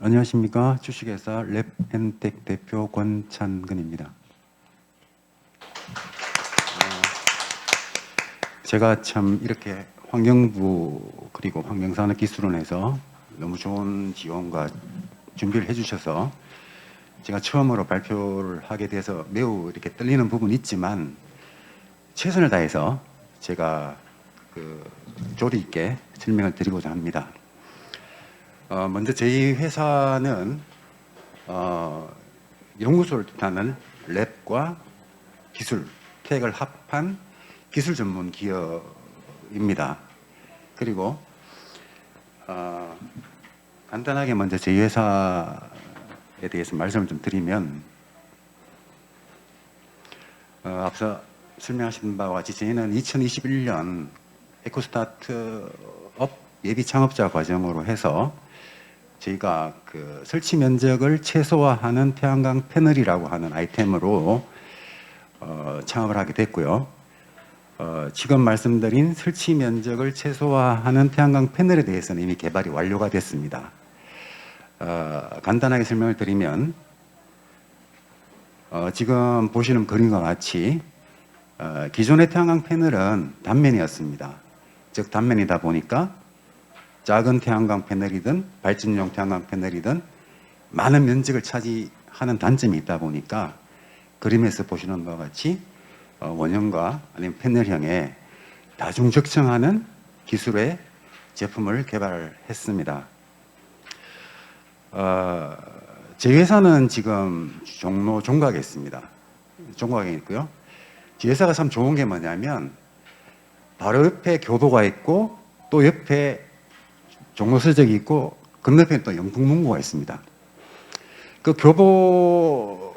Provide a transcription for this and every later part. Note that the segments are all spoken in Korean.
안녕하십니까. 주식회사 랩앤텍 대표 권찬근입니다. 제가 참 이렇게 환경부 그리고 환경산업기술원에서 너무 좋은 지원과 준비를 해주셔서 제가 처음으로 발표를 하게 돼서 매우 이렇게 떨리는 부분이 있지만 최선을 다해서 제가 조리 있게 설명을 드리고자 합니다. 먼저 저희 회사는 연구소를 뜻하는 랩과 기술, 텍을 합한 기술 전문 기업입니다. 그리고 간단하게 먼저 저희 회사에 대해서 말씀을 좀 드리면 앞서 설명하신 바와 같이 저희는 2021년 에코스타트업 예비 창업자 과정으로 해서 저희가 설치 면적을 최소화하는 태양광 패널이라고 하는 아이템으로 창업을 하게 됐고요. 지금 말씀드린 설치 면적을 최소화하는 태양광 패널에 대해서는 이미 개발이 완료가 됐습니다. 간단하게 설명을 드리면 지금 보시는 그림과 같이 기존의 태양광 패널은 단면이었습니다. 즉 단면이다 보니까 작은 태양광 패널이든 발전용 태양광 패널이든 많은 면적을 차지하는 단점이 있다 보니까 그림에서 보시는 바와 같이 원형과 아니면 패널형의 다중적청하는 기술의 제품을 개발했습니다. 저희 회사는 지금 종로 종각에 있습니다. 종각에 있고요. 저희 회사가 참 좋은 게 뭐냐면 바로 옆에 교도가 있고 또 옆에 종로서적이 있고 건너편에 또 영풍문고가 있습니다. 그 교보문고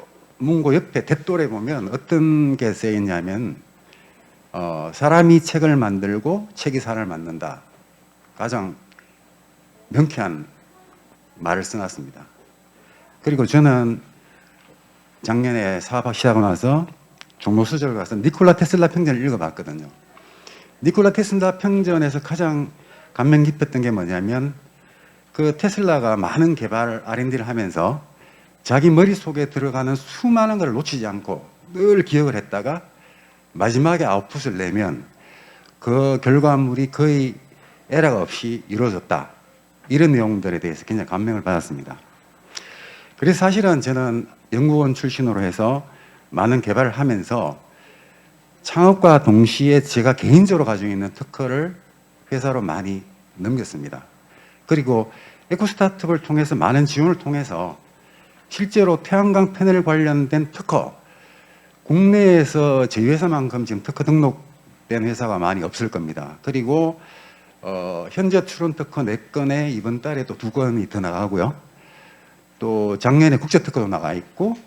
옆에 댓돌에 보면 어떤 게 쓰여 있냐면 사람이 책을 만들고 책이 사람을 만든다. 가장 명쾌한 말을 써놨습니다. 그리고 저는 작년에 사업 시작하고 나서 종로서적을 가서 니콜라 테슬라 평전을 읽어봤거든요. 니콜라 테슬라 평전에서 가장 감명 깊었던 게 뭐냐면 그 테슬라가 많은 개발 R&D를 하면서 자기 머릿속에 들어가는 수많은 걸 놓치지 않고 늘 기억을 했다가 마지막에 아웃풋을 내면 그 결과물이 거의 에러가 없이 이루어졌다. 이런 내용들에 대해서 굉장히 감명을 받았습니다. 그래서 사실은 저는 연구원 출신으로 해서 많은 개발을 하면서 창업과 동시에 제가 개인적으로 가지고 있는 특허를 회사로 많이 넘겼습니다. 그리고 에코스타트업을 통해서 많은 지원을 통해서 실제로 태양광 패널 관련된 특허, 국내에서 저희 회사만큼 지금 특허 등록된 회사가 많이 없을 겁니다. 그리고 현재 출원 특허 4건에 이번 달에 또 2건이 더 나가고요. 또 작년에 국제 특허도 나가 있고,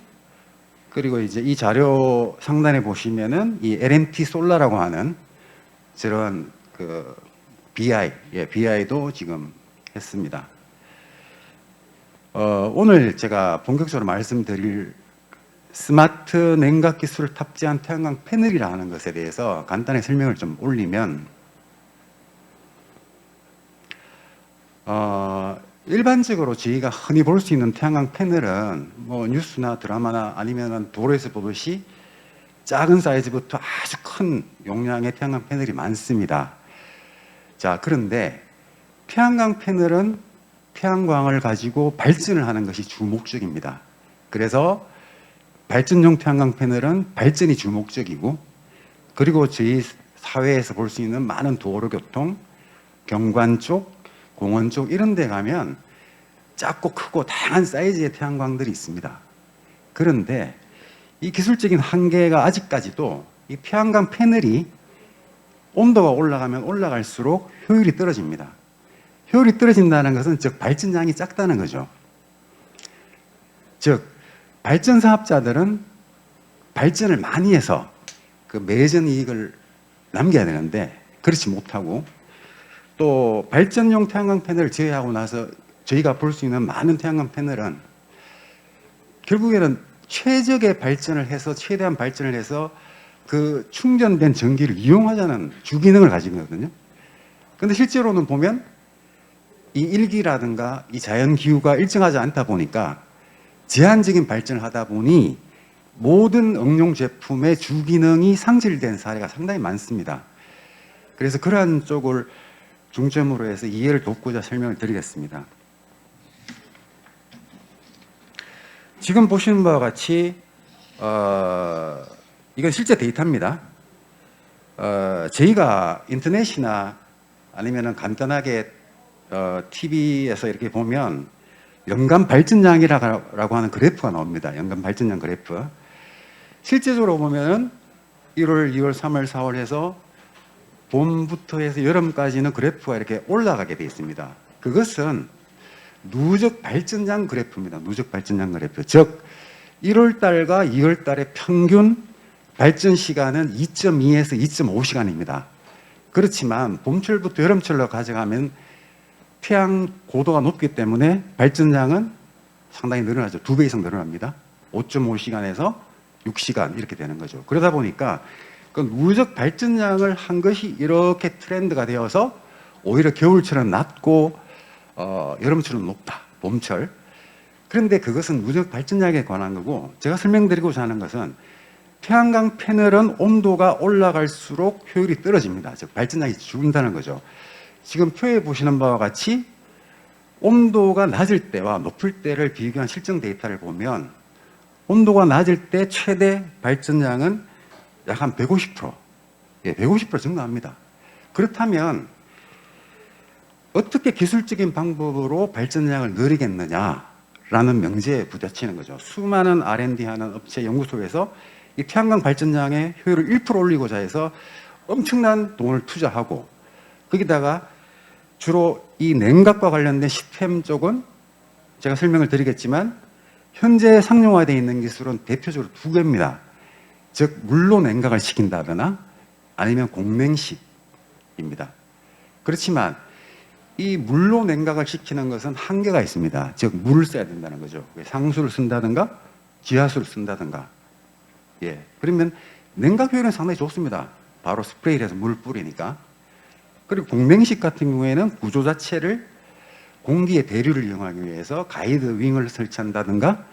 그리고 이제 이 자료 상단에 보시면은 이 LNT 솔라라고 하는 저런 BI도 지금 했습니다. 오늘 제가 본격적으로 말씀드릴 스마트 냉각 기술을 탑재한 태양광 패널이라는 것에 대해서 간단히 설명을 좀 올리면, 일반적으로 저희가 흔히 볼 수 있는 태양광 패널은 뭐 뉴스나 드라마나 아니면 도로에서 보듯이 작은 사이즈부터 아주 큰 용량의 태양광 패널이 많습니다. 자, 그런데 태양광 패널은 태양광을 가지고 발전을 하는 것이 주 목적입니다. 그래서 발전용 태양광 패널은 발전이 주 목적이고, 그리고 저희 사회에서 볼 수 있는 많은 도로교통, 경관 쪽, 공원 쪽 이런 데 가면 작고 크고 다양한 사이즈의 태양광들이 있습니다. 그런데 이 기술적인 한계가 아직까지도 이 태양광 패널이 온도가 올라가면 올라갈수록 효율이 떨어집니다. 효율이 떨어진다는 것은 즉 발전량이 작다는 거죠. 즉 발전 사업자들은 발전을 많이 해서 그 매전 이익을 남겨야 되는데 그렇지 못하고, 또 발전용 태양광 패널을 제외하고 나서 저희가 볼 수 있는 많은 태양광 패널은 결국에는 최적의 발전을 해서 최대한 발전을 해서 그 충전된 전기를 이용하자는 주기능을 가지고 있거든요. 근데 실제로는 보면 이 일기라든가 이 자연 기후가 일정하지 않다 보니까 제한적인 발전을 하다 보니 모든 응용 제품의 주기능이 상실된 사례가 상당히 많습니다. 그래서 그러한 쪽을 중점으로 해서 이해를 돕고자 설명을 드리겠습니다. 지금 보시는 바와 같이 이건 실제 데이터입니다. 저희가 인터넷이나 아니면 간단하게 TV에서 이렇게 보면 연간 발전량이라고 하는 그래프가 나옵니다. 연간 발전량 그래프. 실제적으로 보면은 1월, 2월, 3월, 4월 해서 봄부터 해서 여름까지는 그래프가 이렇게 올라가게 되어 있습니다. 그것은 누적 발전량 그래프입니다. 누적 발전량 그래프. 즉 1월 달과 2월 달의 평균 발전 시간은 2.2에서 2.5시간입니다. 그렇지만 봄철부터 여름철로 가져가면 태양 고도가 높기 때문에 발전량은 상당히 늘어나죠. 2배 이상 늘어납니다. 5.5시간에서 6시간 이렇게 되는 거죠. 그러다 보니까 그 누적 발전량을 한 것이 이렇게 트렌드가 되어서 오히려 겨울철은 낮고 여름철은 높다. 봄철. 그런데 그것은 누적 발전량에 관한 거고, 제가 설명드리고자 하는 것은 태양광 패널은 온도가 올라갈수록 효율이 떨어집니다. 즉 발전량이 줄는다는 거죠. 지금 표에 보시는 바와 같이 온도가 낮을 때와 높을 때를 비교한 실증 데이터를 보면 온도가 낮을 때 최대 발전량은 약 한 150%, 150% 증가합니다. 그렇다면 어떻게 기술적인 방법으로 발전량을 늘리겠느냐라는 명제에 부딪히는 거죠. 수많은 R&D하는 업체 연구소에서 이 태양광 발전량의 효율을 1% 올리고자 해서 엄청난 돈을 투자하고, 거기다가 주로 이 냉각과 관련된 시스템 쪽은 제가 설명을 드리겠지만 현재 상용화되어 있는 기술은 대표적으로 2개입니다. 즉 물로 냉각을 시킨다거나 아니면 공냉식입니다. 그렇지만 이 물로 냉각을 시키는 것은 한계가 있습니다. 즉 물을 써야 된다는 거죠. 상수를 쓴다든가 지하수를 쓴다든가. 그러면 냉각 효율은 상당히 좋습니다. 바로 스프레이를 해서 물을 뿌리니까. 그리고 공냉식 같은 경우에는 구조 자체를 공기의 대류를 이용하기 위해서 가이드 윙을 설치한다든가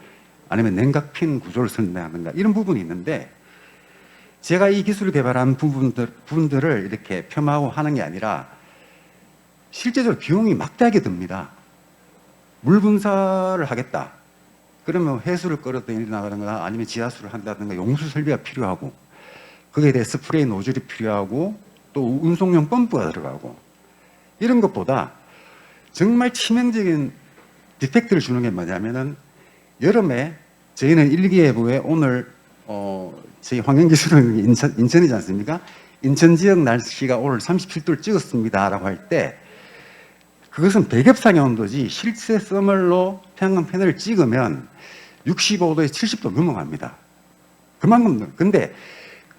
아니면 냉각핀 구조를 쓴다든가 이런 부분이 있는데, 제가 이 기술을 개발한 부분들을 이렇게 폄하하고 하는 게 아니라 실제적으로 비용이 막대하게 듭니다. 물 분사를 하겠다. 그러면 해수를 끌어들이나가든가 아니면 지하수를 한다든가 용수 설비가 필요하고, 거기에 대해 스프레이 노즐이 필요하고 또 운송용 펌프가 들어가고, 이런 것보다 정말 치명적인 디펙트를 주는 게 뭐냐면은 여름에 저희는 일기예보에 오늘 저희 환경기술은 인천이지 않습니까? 인천 지역 날씨가 오늘 37도를 찍었습니다 라고 할 때 그것은 백엽상의 온도지 실제 서멀로 태양광 패널을 찍으면 65도에 70도 넘어갑니다. 그만큼. 근데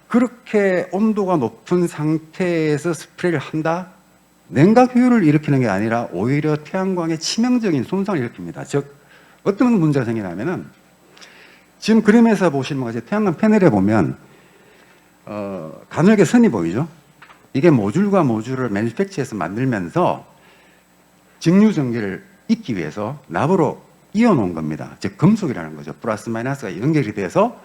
그렇게 온도가 높은 상태에서 스프레이를 한다? 냉각 효율을 일으키는 게 아니라 오히려 태양광의 치명적인 손상을 일으킵니다. 즉 어떤 문제가 생기냐면은 지금 그림에서 보시는 것같이 태양광 패널에 보면 가늘게 선이 보이죠? 이게 모듈과 모듈을 매니팩처에서 만들면서 직류 전기를 잇기 위해서 납으로 이어놓은 겁니다. 즉 금속이라는 거죠. 플러스 마이너스가 연결이 돼서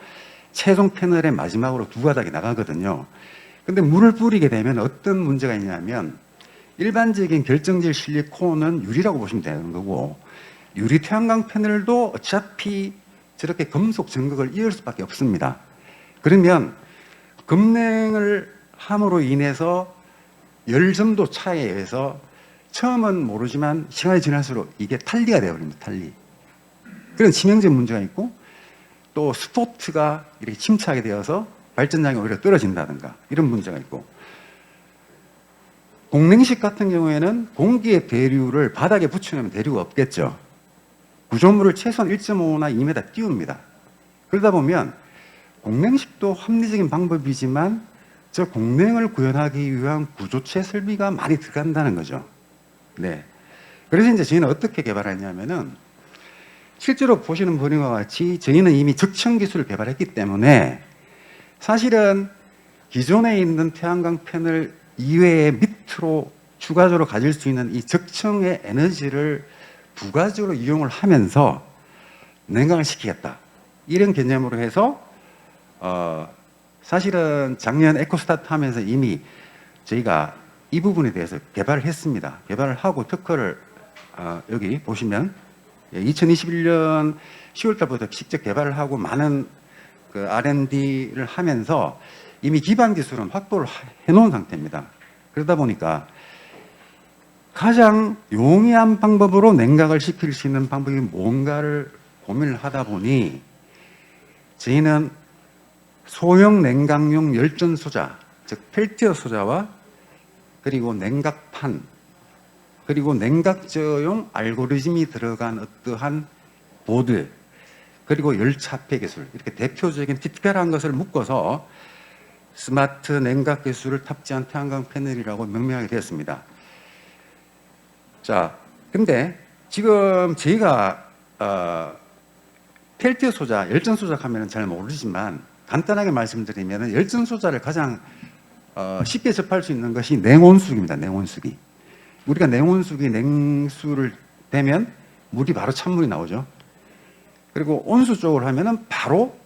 최종 패널의 마지막으로 2가닥이 나가거든요. 근데 물을 뿌리게 되면 어떤 문제가 있냐면 일반적인 결정질 실리콘은 유리라고 보시면 되는 거고, 유리 태양광 패널도 어차피 저렇게 금속 전극을 이을 수밖에 없습니다. 그러면 급냉을 함으로 인해서 열점도 차이에 의해서 처음은 모르지만 시간이 지날수록 이게 탈리가 되어버립니다. 탈리. 그런 치명적인 문제가 있고, 또 스포트가 이렇게 침착하게 되어서 발전량이 오히려 떨어진다든가 이런 문제가 있고, 공냉식 같은 경우에는 공기의 대류를 바닥에 붙여놓으면 대류가 없겠죠. 구조물을 최소한 1.5나 2m 띄웁니다. 그러다 보면 공냉식도 합리적인 방법이지만 저 공냉을 구현하기 위한 구조체 설비가 많이 들어간다는 거죠. 그래서 이제 저희는 어떻게 개발했냐면은 실제로 보시는 분과 같이 저희는 이미 적층 기술을 개발했기 때문에 사실은 기존에 있는 태양광 패널 이외에 밑으로 추가적으로 가질 수 있는 이 적층의 에너지를 부가적으로 이용을 하면서 냉각을 시키겠다. 이런 개념으로 해서 사실은 작년 에코스타트 하면서 이미 저희가 이 부분에 대해서 개발을 했습니다. 개발을 하고 특허를 여기 보시면 2021년 10월 달부터 직접 개발을 하고 많은 그 R&D를 하면서 이미 기반 기술은 확보를 해놓은 상태입니다. 그러다 보니까 가장 용이한 방법으로 냉각을 시킬 수 있는 방법이 뭔가를 고민을 하다 보니 저희는 소형 냉각용 열전 소자, 즉 펠티어 소자와 그리고 냉각판, 그리고 냉각저용 알고리즘이 들어간 어떠한 보드, 그리고 열차폐 기술, 이렇게 대표적인 특별한 것을 묶어서 스마트 냉각 기술을 탑재한 태양광 패널이라고 명명하게 되었습니다. 자, 근데 지금 저희가 펠티어 소자, 열전 소자 하면 잘 모르지만 간단하게 말씀드리면 열전 소자를 가장 쉽게 접할 수 있는 것이 냉온수기입니다. 냉온수기. 우리가 냉온수기 냉수를 대면 물이 바로 찬물이 나오죠. 그리고 온수 쪽으로 하면은 바로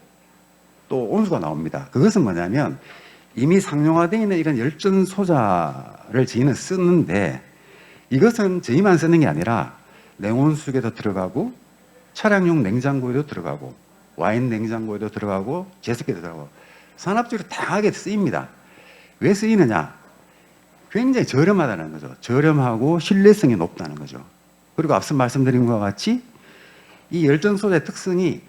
또 온수가 나옵니다. 그것은 뭐냐면 이미 상용화되어 있는 이런 열전 소자를 저희는 쓰는데 이것은 저희만 쓰는 게 아니라 냉온수기에도 들어가고 차량용 냉장고에도 들어가고 와인 냉장고에도 들어가고 제습기에도 들어가고 산업적으로 다양하게 쓰입니다. 왜 쓰이느냐? 굉장히 저렴하다는 거죠. 저렴하고 신뢰성이 높다는 거죠. 그리고 앞서 말씀드린 것과 같이 이 열전 소재의 특성이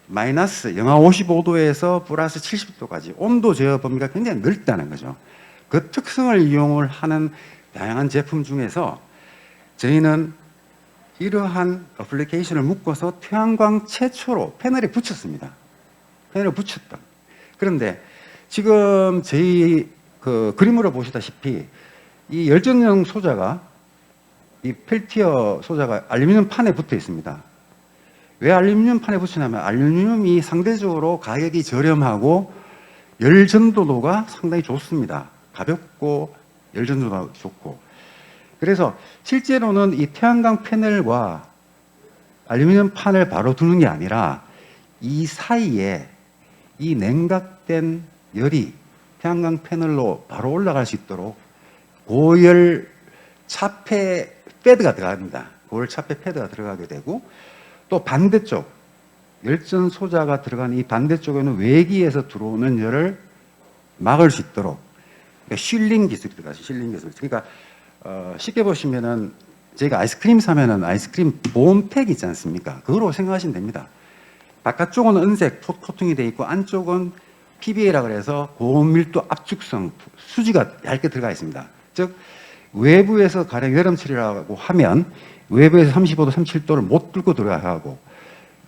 마이너스 영하 55도에서 플러스 70도까지 온도 제어 범위가 굉장히 넓다는 거죠. 그 특성을 이용을 하는 다양한 제품 중에서 저희는 이러한 어플리케이션을 묶어서 태양광 최초로 패널에 붙였습니다. 패널에 붙였다. 그런데 지금 저희 그 그림으로 보시다시피 이 열전용 소자가 이 펠티어 소자가 알루미늄 판에 붙어 있습니다. 왜 알루미늄 판에 붙이냐면 알루미늄이 상대적으로 가격이 저렴하고 열전도도가 상당히 좋습니다. 가볍고 열전도가 좋고. 그래서 실제로는 이 태양광 패널과 알루미늄 판을 바로 두는 게 아니라 이 사이에 이 냉각된 열이 태양광 패널로 바로 올라갈 수 있도록 고열 차폐 패드가 들어갑니다. 고열 차폐 패드가 들어가게 되고 또 반대쪽 열전 소자가 들어간 이 반대쪽에는 외기에서 들어오는 열을 막을 수 있도록 그러니까 실링 기술이 들어가죠. 실링 기술. 그러니까 쉽게 보시면은 저희가 아이스크림 사면은 아이스크림 보온팩 있지 않습니까? 그거로 생각하시면 됩니다. 바깥쪽은 은색 코팅이 되어 있고 안쪽은 PBA라 그래서 고밀도 압축성 수지가 얇게 들어가 있습니다. 즉 외부에서 가령 여름철이라고 하면 외부에서 35도, 37도를 못 뚫고 들어가야 하고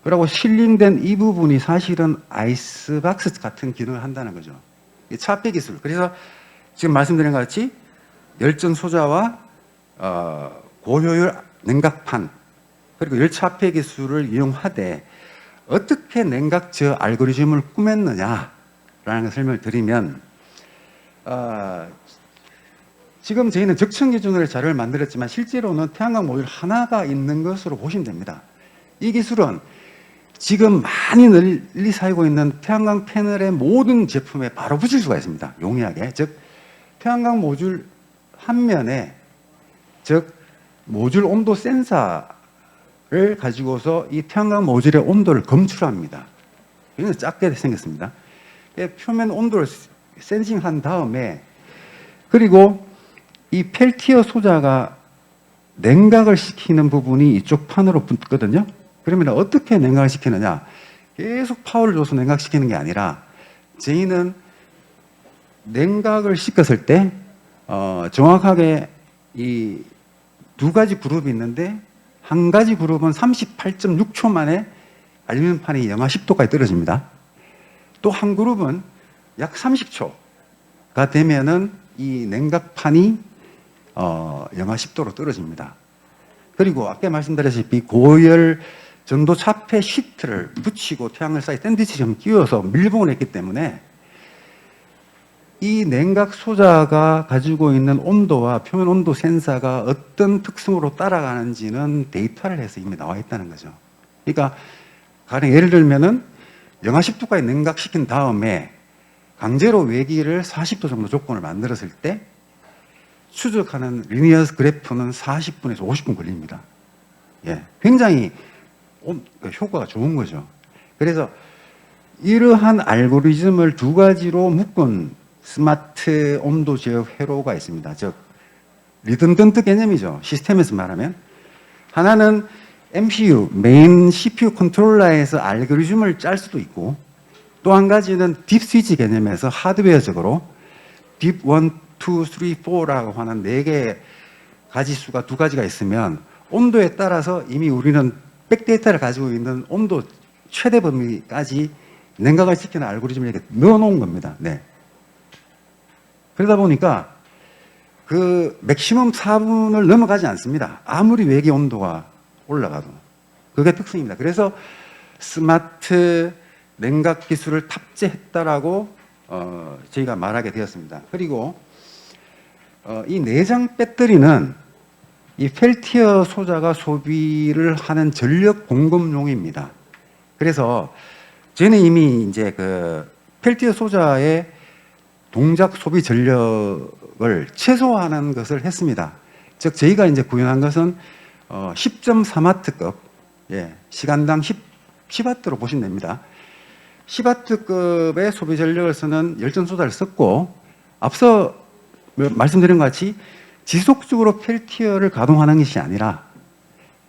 그리고 실링된 이 부분이 사실은 아이스박스 같은 기능을 한다는 거죠. 차폐 기술. 그래서 지금 말씀드린 것 같이 열전 소자와 고효율 냉각판 그리고 열차폐 기술을 이용하되 어떻게 냉각 제어 알고리즘을 꾸몄느냐라는 걸 설명을 드리면 지금 저희는 적층 기준으로 자료를 만들었지만 실제로는 태양광 모듈 하나가 있는 것으로 보시면 됩니다. 이 기술은 지금 많이 널리 사용하고 있는 태양광 패널의 모든 제품에 바로 붙일 수가 있습니다. 용이하게. 즉 태양광 모듈 한 면에 즉 모듈 온도 센서를 가지고서 이 태양광 모듈의 온도를 검출합니다. 굉장히 작게 생겼습니다. 표면 온도를 센싱한 다음에 그리고 이 펠티어 소자가 냉각을 시키는 부분이 이쪽 판으로 붙거든요. 그러면 어떻게 냉각을 시키느냐? 계속 파워를 줘서 냉각시키는 게 아니라 저희는 냉각을 시켰을 때 정확하게 이 두 가지 그룹이 있는데 한 가지 그룹은 38.6초 만에 알루미늄판이 영하 10도까지 떨어집니다. 또 한 그룹은 약 30초가 되면은 이 냉각판이 영하 10도로 떨어집니다. 그리고 아까 말씀드렸다시피 고열 전도 차폐 시트를 붙이고 태양을 사이 샌드위치처럼 끼워서 밀봉을 했기 때문에 이 냉각 소자가 가지고 있는 온도와 표면 온도 센서가 어떤 특성으로 따라가는지는 데이터를 해서 이미 나와 있다는 거죠. 그러니까 가령 예를 들면은 영하 10도까지 냉각시킨 다음에 강제로 외기를 40도 정도 조건을 만들었을 때 추적하는 리니어 그래프는 40분에서 50분 걸립니다. 예, 굉장히 효과가 좋은 거죠. 그래서 이러한 알고리즘을 두 가지로 묶은 스마트 온도 제어 회로가 있습니다. 즉 리듬던트 개념이죠. 시스템에서 말하면 하나는 MCU, 메인 CPU 컨트롤러에서 알고리즘을 짤 수도 있고, 또 한 가지는 딥 스위치 개념에서 하드웨어적으로 딥 1, 2, 3, 4라고 하는 4개의 가지수가 두 가지가 있으면 온도에 따라서 이미 우리는 백데이터를 가지고 있는 온도 최대 범위까지 냉각을 시키는 알고리즘을 이렇게 넣어놓은 겁니다. 네. 그러다 보니까 그 맥시멈 4분을 넘어가지 않습니다. 아무리 외계 온도가 올라가도. 그게 특성입니다. 그래서 스마트 냉각 기술을 탑재했다라고 저희가 말하게 되었습니다. 그리고 이 내장 배터리는 이 펠티어 소자가 소비를 하는 전력 공급용입니다. 그래서 저는 이미 이제 그 펠티어 소자의 동작 소비 전력을 최소화하는 것을 했습니다. 즉 저희가 이제 구현한 것은 10.4와트급, 예, 시간당 10와트로 보시면 됩니다. 10와트급의 소비 전력을 쓰는 열전 소자를 썼고, 앞서 말씀드린 것 같이 지속적으로 펠티어를 가동하는 것이 아니라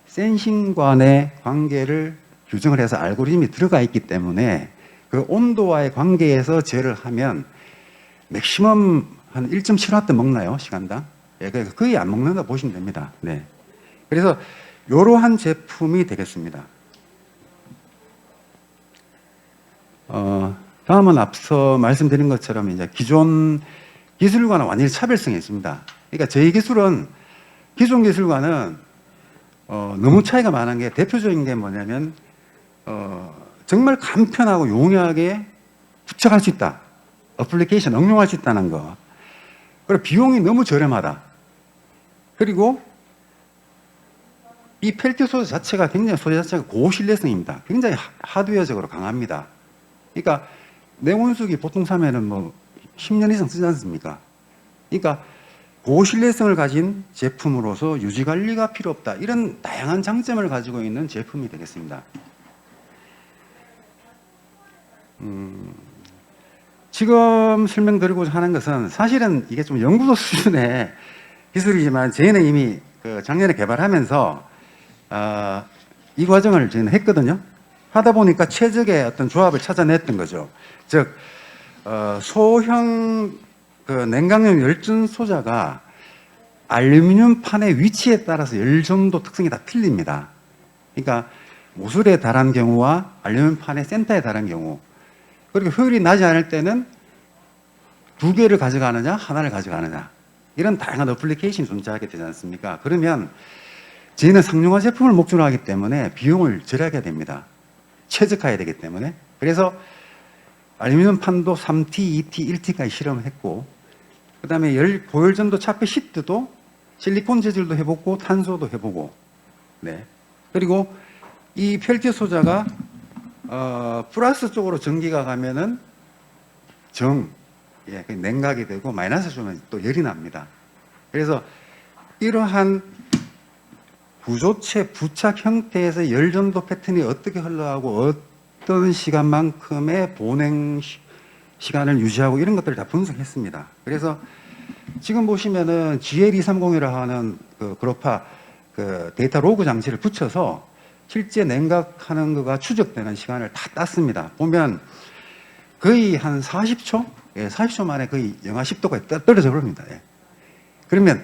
센싱과의 관계를 규정을 해서 알고리즘이 들어가 있기 때문에 그 온도와의 관계에서 제어를 하면 맥시멈 한 1.7와트 먹나요? 시간당? 예, 거의 안 먹는다 보시면 됩니다. 네. 그래서 이러한 제품이 되겠습니다. 다음은 앞서 말씀드린 것처럼 이제 기존 기술과는 완전히 차별성이 있습니다. 그러니까 저희 기술은 기존 기술과는 너무 차이가 많은 게, 대표적인 게 뭐냐면 정말 간편하고 용이하게 부착할 수 있다. 어플리케이션 응용할 수 있다는 거. 그리고 비용이 너무 저렴하다. 그리고 이 펠티어 소재 자체가 굉장히 소재 자체가 고신뢰성입니다. 굉장히 하드웨어적으로 강합니다. 그러니까 냉온수기 보통 사면은 뭐 10년 이상 쓰지 않습니까? 그러니까 고신뢰성을 가진 제품으로서 유지 관리가 필요 없다. 이런 다양한 장점을 가지고 있는 제품이 되겠습니다. 지금 설명드리고자 하는 것은 사실은 이게 좀 연구소 수준의 기술이지만 저희는 이미 그 작년에 개발하면서 이 과정을 저희는 했거든요. 하다 보니까 최적의 어떤 조합을 찾아냈던 거죠. 즉 소형 그 냉각용 열전 소자가 알루미늄 판의 위치에 따라서 열전도 특성이 다 틀립니다. 그러니까 모술에 달한 경우와 알루미늄 판의 센터에 달한 경우, 그리고 효율이 나지 않을 때는 두 개를 가져가느냐 하나를 가져가느냐, 이런 다양한 어플리케이션이 존재하게 되지 않습니까? 그러면 저희는 상용화 제품을 목적으로 하기 때문에 비용을 절약해야 됩니다. 최적화해야 되기 때문에. 그래서 알루미늄 판도 3T, 2T, 1T까지 실험을 했고, 그 다음에 고열전도 차폐 시트도 실리콘 재질도 해보고 탄소도 해보고, 네. 그리고 이 펠티어 소자가 플러스 쪽으로 전기가 가면은 예, 냉각이 되고, 마이너스 주면 또 열이 납니다. 그래서 이러한 구조체 부착 형태에서 열전도 패턴이 어떻게 흘러가고 어떤 시간만큼의 보냉 시간을 유지하고 이런 것들을 다 분석했습니다. 그래서 지금 보시면은 GL230이라고 하는 그 그로파 그 데이터 로그 장치를 붙여서 실제 냉각하는 거가 추적되는 시간을 다 땄습니다. 보면 거의 한 40초? 예, 40초 만에 거의 영하 10도까지 떨어져 버립니다. 예. 그러면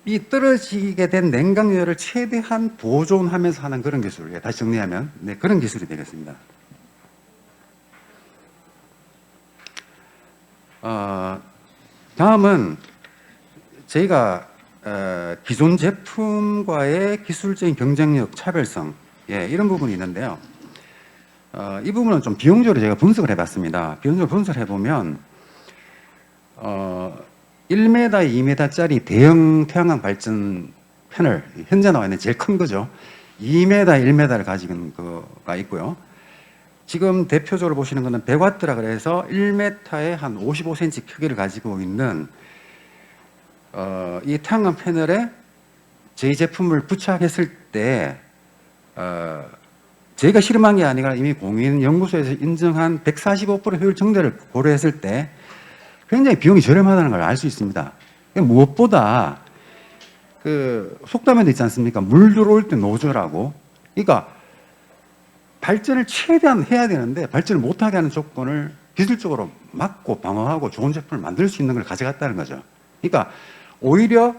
이 떨어지게 된 냉각열을 최대한 보존하면서 하는 그런 기술, 예, 다시 정리하면 네, 그런 기술이 되겠습니다. 다음은 저희가 기존 제품과의 기술적인 경쟁력, 차별성, 예, 이런 부분이 있는데요. 이 부분은 좀 비용적으로 제가 분석을 해봤습니다. 비용적으로 분석을 해보면 1m, 2m짜리 대형 태양광 발전 패널, 현재 나와 있는 제일 큰 거죠. 2m, 1m를 가진 거가 있고요. 지금 대표적으로 보시는 거는 100W라 그래서 1m에 한 55cm 크기를 가지고 있는 이 태양광 패널에 저희 제품을 부착했을 때 저희가 실험한 게 아니라 이미 공인 연구소에서 인정한 145% 효율 정도를 고려했을 때 굉장히 비용이 저렴하다는 걸 알 수 있습니다. 무엇보다 그 속담에도 있지 않습니까? 물 들어올 때 노조라고. 그러니까 발전을 최대한 해야 되는데 발전을 못하게 하는 조건을 기술적으로 막고 방어하고 좋은 제품을 만들 수 있는 걸 가져갔다는 거죠. 그러니까 오히려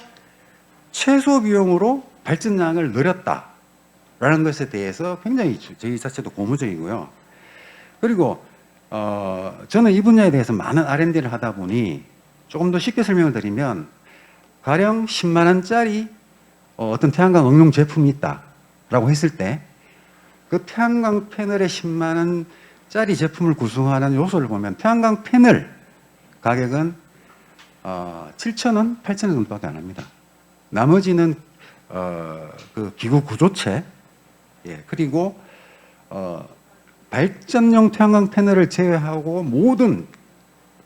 최소 비용으로 발전량을 늘렸다라는 것에 대해서 굉장히 저희 자체도 고무적이고요. 그리고 저는 이 분야에 대해서 많은 R&D를 하다 보니 조금 더 쉽게 설명을 드리면 가령 10만 원짜리 어떤 태양광 응용 제품이 있다라고 했을 때 그 태양광 패널의 10만 원짜리 제품을 구성하는 요소를 보면 태양광 패널 가격은 7,000원, 8,000원 정도밖에 안 합니다. 나머지는 그 기구 구조체, 예, 그리고 발전용 태양광 패널을 제외하고 모든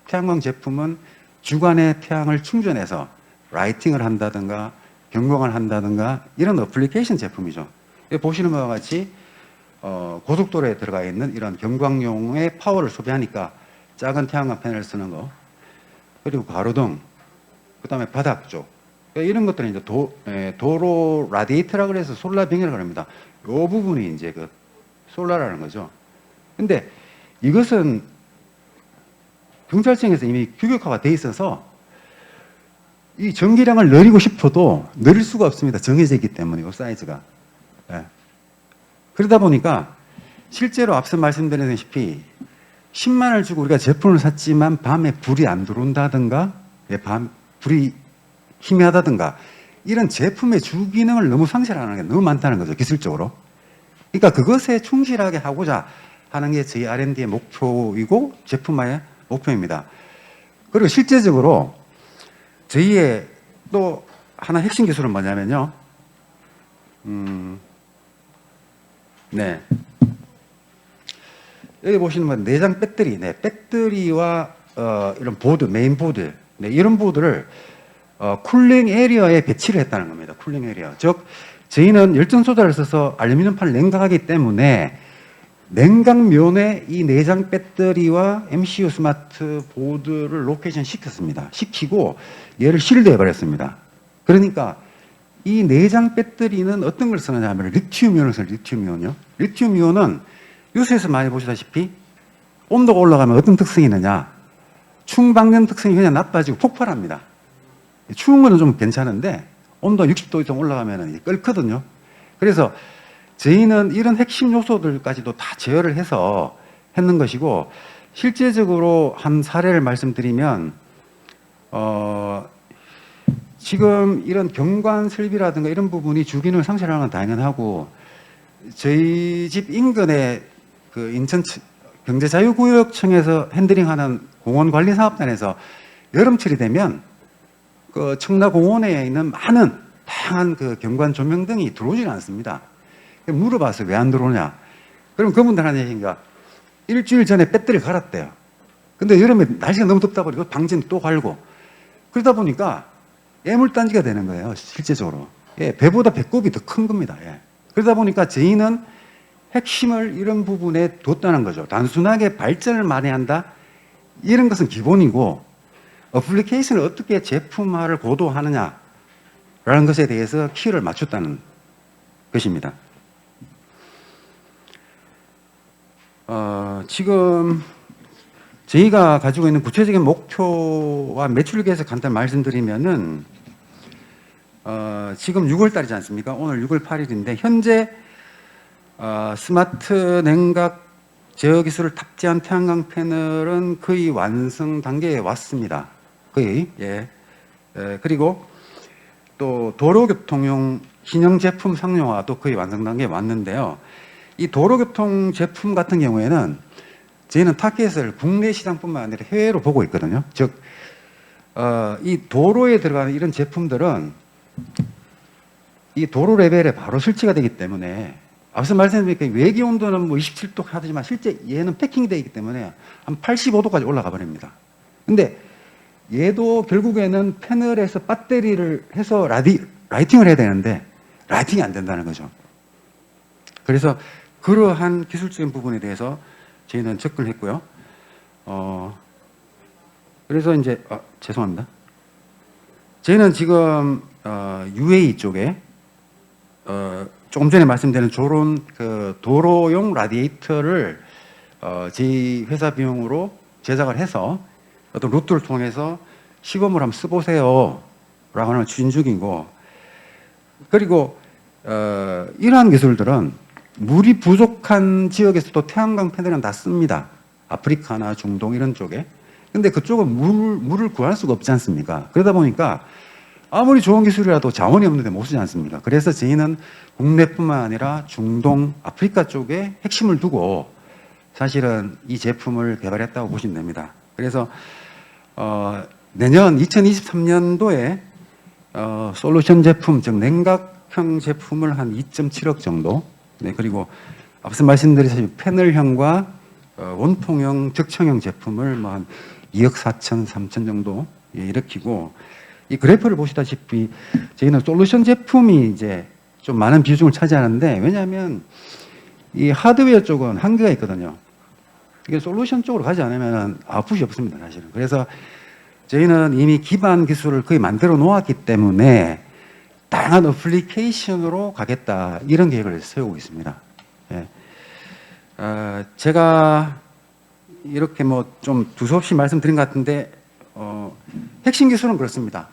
태양광 제품은 주간에 태양을 충전해서 라이팅을 한다든가 경광을 한다든가 이런 어플리케이션 제품이죠. 보시는 바와 같이 고속도로에 들어가 있는 이런 경광용의 파워를 소비하니까 작은 태양광 패널을 쓰는 거, 그리고 가로등, 그 다음에 바닥 쪽, 이런 것들은 이제 도로 라디에이터라고 해서 솔라 병이라고 합니다. 이 부분이 이제 그 솔라라는 거죠. 근데 이것은 경찰청에서 이미 규격화가 돼 있어서 이 전기량을 늘리고 싶어도 늘릴 수가 없습니다. 정해져 있기 때문에 이 사이즈가. 예. 그러다 보니까 실제로 앞서 말씀드렸다시피 10만 원을 주고 우리가 제품을 샀지만 밤에 불이 안 들어온다든가, 예, 불이 희미하다든가 이런 제품의 주기능을 너무 상실하는 게 너무 많다는 거죠, 기술적으로. 그러니까 그것에 충실하게 하고자 하는 게 저희 R&D의 목표이고 제품화의 목표입니다. 그리고 실제적으로 저희의 또 하나 핵심 기술은 뭐냐면요. 네. 여기 보시는 건 내장 배터리, 네, 배터리와 이런 보드, 메인 보드, 네, 이런 보드를 쿨링 에리어에 배치를 했다는 겁니다. 쿨링 에리어. 즉, 저희는 열전 소다를 써서 알루미늄판을 냉각하기 때문에 냉각면에 이 내장 배터리와 MCU 스마트 보드를 로케이션 시켰습니다. 시키고 얘를 실드해 버렸습니다. 그러니까 이 내장 배터리는 어떤 걸 쓰느냐 하면 리튬이온을 써요. 리튬이온요. 리튬이온은 뉴스에서 많이 보시다시피 온도가 올라가면 어떤 특성이 있느냐, 충방전 특성이 그냥 나빠지고 폭발합니다. 추운 거는 좀 괜찮은데 온도 60도 이상 올라가면 끓거든요. 그래서 저희는 이런 핵심 요소들까지도 다 제어를 해서 했는 것이고, 실제적으로 한 사례를 말씀드리면 지금 이런 경관 설비라든가 이런 부분이 주기능을 상실하는 건 당연하고, 저희 집 인근에 그 인천 경제자유구역청에서 핸들링하는 공원관리사업단에서 여름철이 되면 그 청라공원에 있는 많은 다양한 그 경관 조명 등이 들어오지는 않습니다. 물어봐서 왜 안 들어오냐? 그럼 그분들 하는 얘기가 일주일 전에 배터리를 갈았대요. 근데 여름에 날씨가 너무 덥다 보니까 방진 또 갈고, 그러다 보니까 애물단지가 되는 거예요, 실제적으로. 예, 배보다 배꼽이 더 큰 겁니다. 예. 그러다 보니까 저희는 핵심을 이런 부분에 뒀다는 거죠. 단순하게 발전을 많이 한다, 이런 것은 기본이고, 어플리케이션을 어떻게 제품화를 고도하느냐라는 것에 대해서 키를 맞췄다는 것입니다. 지금 저희가 가지고 있는 구체적인 목표와 매출 계획을 간단히 말씀드리면은, 지금 6월 달이지 않습니까? 오늘 6월 8일인데, 현재 스마트 냉각 제어 기술을 탑재한 태양광 패널은 거의 완성 단계에 왔습니다. 거의. 예. 그리고 또 도로교통용 신형 제품 상용화도 거의 완성 단계에 왔는데요. 이 도로교통 제품 같은 경우에는 저희는 타켓을 국내 시장뿐만 아니라 해외로 보고 있거든요. 즉 이 도로에 들어가는 이런 제품들은 이 도로 레벨에 바로 설치가 되기 때문에 앞서 말씀드린 외기 온도는 뭐 27도 하지만 실제 얘는 패킹되어 있기 때문에 한 85도까지 올라가 버립니다. 근데 얘도 결국에는 패널에서 배터리를 해서 라이팅을 해야 되는데 라이팅이 안 된다는 거죠. 그래서 그러한 기술적인 부분에 대해서 저희는 접근을 했고요. 그래서 이제 죄송합니다. 저희는 지금 UAE 쪽에 조금 전에 말씀드린 저런 그 도로용 라디에이터를 저희 회사 비용으로 제작을 해서 어떤 루트를 통해서 시범을 한번 써보세요 라고 하는 추진 중이고, 그리고 이러한 기술들은 물이 부족한 지역에서도 태양광 패널은 다 씁니다. 아프리카나 중동 이런 쪽에. 근데 그쪽은 물을 구할 수가 없지 않습니까? 그러다 보니까 아무리 좋은 기술이라도 자원이 없는데 못 쓰지 않습니까? 그래서 저희는 국내뿐만 아니라 중동, 아프리카 쪽에 핵심을 두고 사실은 이 제품을 개발했다고 보시면 됩니다. 그래서 내년 2023년도에 솔루션 제품, 즉 냉각형 제품을 한 2.7억 정도, 네, 그리고 앞서 말씀드린 패널형과 원통형, 적청형 제품을 뭐 한 2억 4천, 3천 정도 일으키고, 이 그래프를 보시다시피 저희는 솔루션 제품이 이제 좀 많은 비중을 차지하는데, 왜냐하면 이 하드웨어 쪽은 한계가 있거든요. 이게 솔루션 쪽으로 가지 않으면 아웃풋이 없습니다, 사실은. 그래서 저희는 이미 기반 기술을 거의 만들어 놓았기 때문에 다양한 어플리케이션으로 가겠다, 이런 계획을 세우고 있습니다. 예. 제가 이렇게 뭐 좀 두서없이 말씀드린 것 같은데, 핵심 기술은 그렇습니다.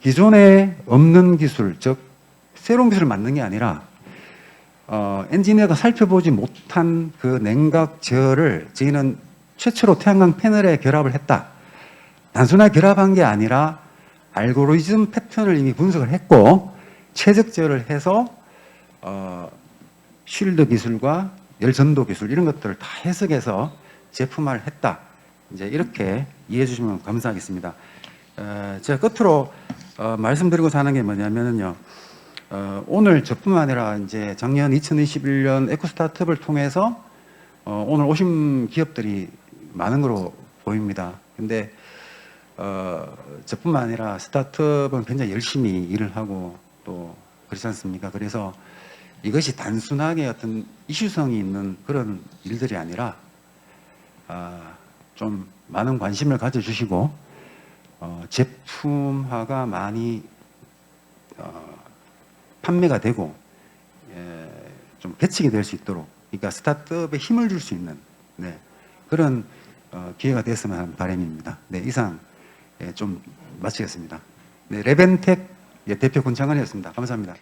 기존에 없는 기술, 즉 새로운 기술을 만든 게 아니라 엔지니어가 살펴보지 못한 그 냉각 제어를 저희는 최초로 태양광 패널에 결합을 했다. 단순하게 결합한 게 아니라 알고리즘 패턴을 이미 분석을 했고 최적 제어를 해서 쉴드 기술과 열전도 기술 이런 것들을 다 해석해서 제품화를 했다. 이제 이렇게 이해해 주시면 감사하겠습니다. 제가 끝으로 말씀드리고자 하는 게 뭐냐면요. 오늘 저뿐만 아니라 이제 작년 2021년 에코 스타트업을 통해서 오늘 오신 기업들이 많은 거로 보입니다. 근데 저뿐만 아니라 스타트업은 굉장히 열심히 일을 하고 또 그렇지 않습니까? 그래서 이것이 단순하게 어떤 이슈성이 있는 그런 일들이 아니라 좀 많은 관심을 가져주시고 제품화가 많이 판매가 되고 좀 배치게 될 수 있도록, 그러니까 스타트업에 힘을 줄 수 있는 그런 기회가 됐으면 하는 바람입니다. 네, 이상 좀 마치겠습니다. 네, 레벤텍 대표 권창원이었습니다. 감사합니다.